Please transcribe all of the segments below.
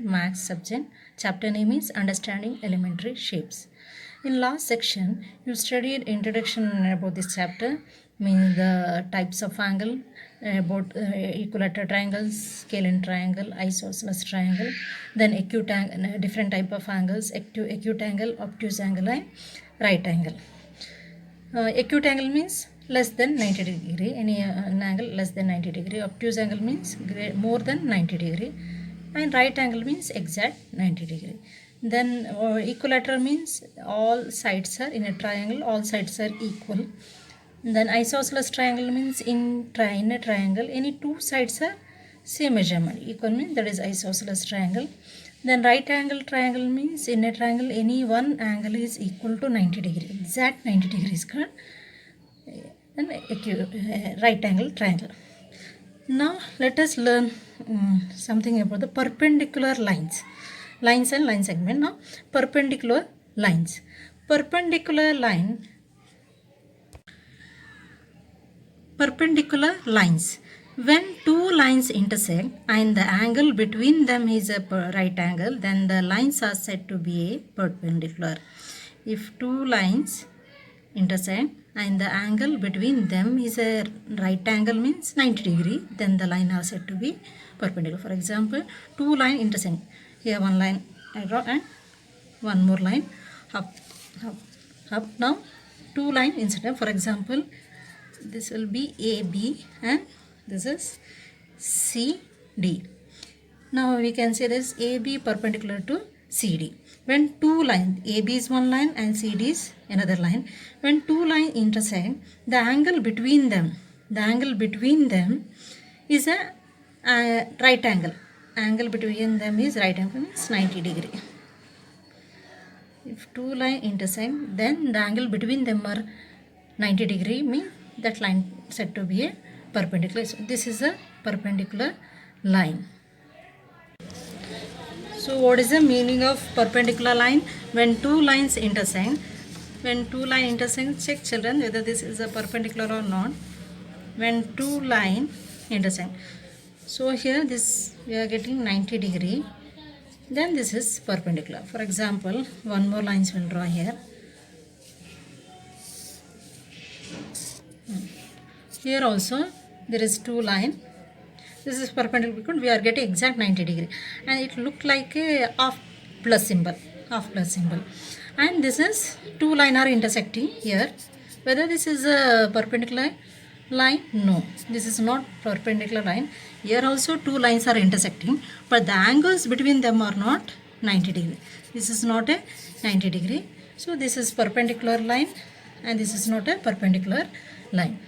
Maths subject. Chapter name is Understanding Elementary Shapes. In last section, you studied introduction about this chapter, means the types of angle, about equilateral triangles, scalene triangle, isosceles triangle, then acute angle, different type of angles, acute angle, obtuse angle, and right angle. Acute angle means less than 90 degree, any angle less than 90 degree. Obtuse angle means more than 90 degree, and right angle means exact 90 degree. Then equilateral means all sides are in a triangle, all sides are equal. Then isosceles triangle means in a triangle any two sides are same measurement. Equal means that is isosceles triangle. Then right angle triangle means in a triangle any one angle is equal to 90 degree, exact 90 degrees called right angle triangle. Now let us learn something about the perpendicular lines and line segment. Now perpendicular lines. Perpendicular lines. When two lines intersect and the angle between them is a right angle, then the lines are said to be a perpendicular. If two lines intersect and the angle between them is a right angle means 90 degree, then the line are said to be perpendicular. For example, two lines intersect. Here one line I draw and one more line up. Now two lines intersect. For example, this will be AB and this is CD. Now we can say this AB perpendicular to CD. When two lines, AB is one line and CD is another line. When two lines intersect, the angle between them is a right angle. Angle between them is right angle means 90 degree. If two lines intersect, then the angle between them are 90 degree means that line said to be a perpendicular. So this is a perpendicular line. So what is the meaning of perpendicular line? When two lines intersect, check children whether this is a perpendicular or not. When two lines intersect, so here this we are getting 90 degree, then this is perpendicular. For example, one more lines will draw here. Here also there is two line. This is perpendicular because we are getting exact 90 degree, and it look like a half plus symbol. And this is two line are intersecting here. Whether this is a perpendicular line? No, this is not perpendicular line. Here also two lines are intersecting, but the angles between them are not 90 degree. This is not a 90 degree. So this is perpendicular line and this is not a perpendicular line.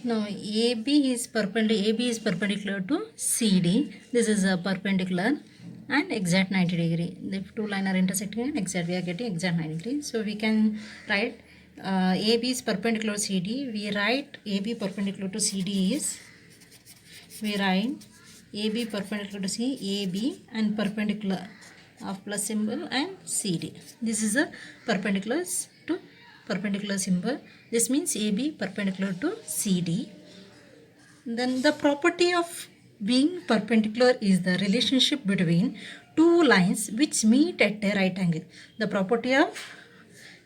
Now AB is perpendicular to CD. This is a perpendicular and exact 90 degree. If two lines are intersecting and exact, we are getting exact 90 degree. So we can write AB is perpendicular to CD. We write AB perpendicular to CD is, we write AB perpendicular to C, AB and perpendicular of plus symbol and CD. This is a perpendicular symbol. This means AB perpendicular to CD. Then the property of being perpendicular is the relationship between two lines which meet at a right angle. The property of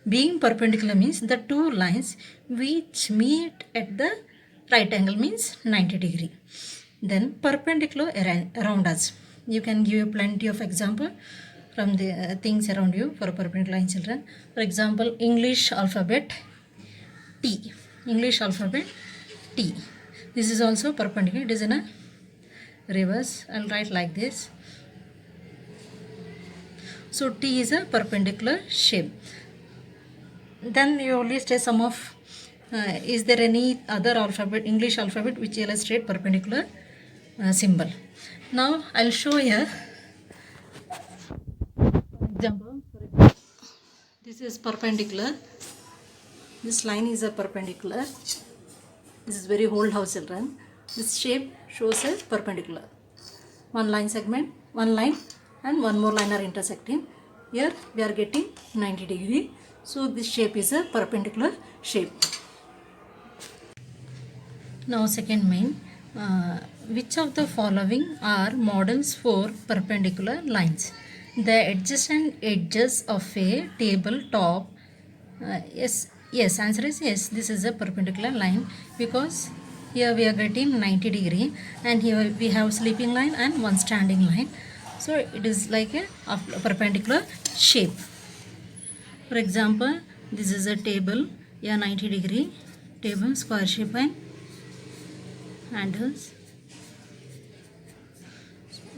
being perpendicular means the two lines which meet at the right angle means 90 degree. Then perpendicular around us. You can give plenty of example from the things around you for perpendicular line, children. For example, English alphabet T. This is also perpendicular. It is in a reverse. I'll write like this. So T is a perpendicular shape. Then you list a sum of is there any other alphabet, English alphabet, which illustrate perpendicular symbol. Now I'll show here example. This is perpendicular. This line is a perpendicular. This is very old house, children. This shape shows as perpendicular. One line segment, one line and one more line are intersecting. Here we are getting 90 degree. So this shape is a perpendicular shape. Now second main, which of the following are models for perpendicular lines? The adjacent edges of a tabletop. Yes, answer is yes. This is a perpendicular line because here we are getting 90 degree and here we have sleeping line and one standing line. So it is like a perpendicular shape. For example, this is a table, a 90 degree table, square shape and handles.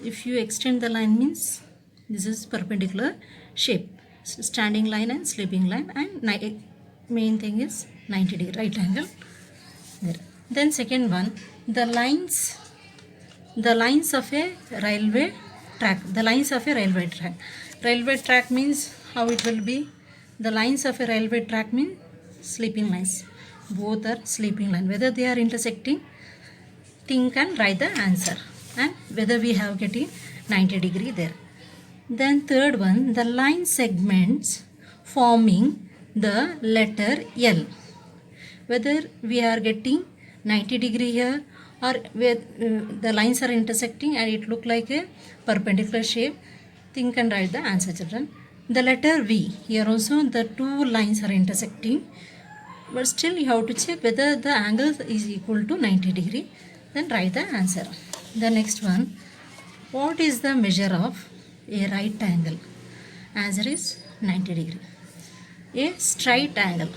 If you extend the line means this is perpendicular shape, standing line and sleeping line, and main thing is 90 degree right angle there. Then second one, the lines of a railway track. The lines of a railway track. Railway track means how it will be. The lines of a railway track mean sleeping lines. Both are sleeping line. Whether they are intersecting, think and write the answer, and whether we have getting 90 degree there. Then third one, the line segments forming the letter L. Whether we are getting 90 degree here or where the lines are intersecting and it look like a perpendicular shape, think and write the answer, children. The letter V, here also the two lines are intersecting, but still you have to check whether the angle is equal to 90 degree, then write the answer. The next one, what is the measure of a right angle? Answer is 90 degree. A straight angle,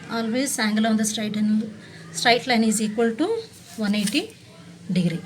always angle on the straight line is equal to 180 degree.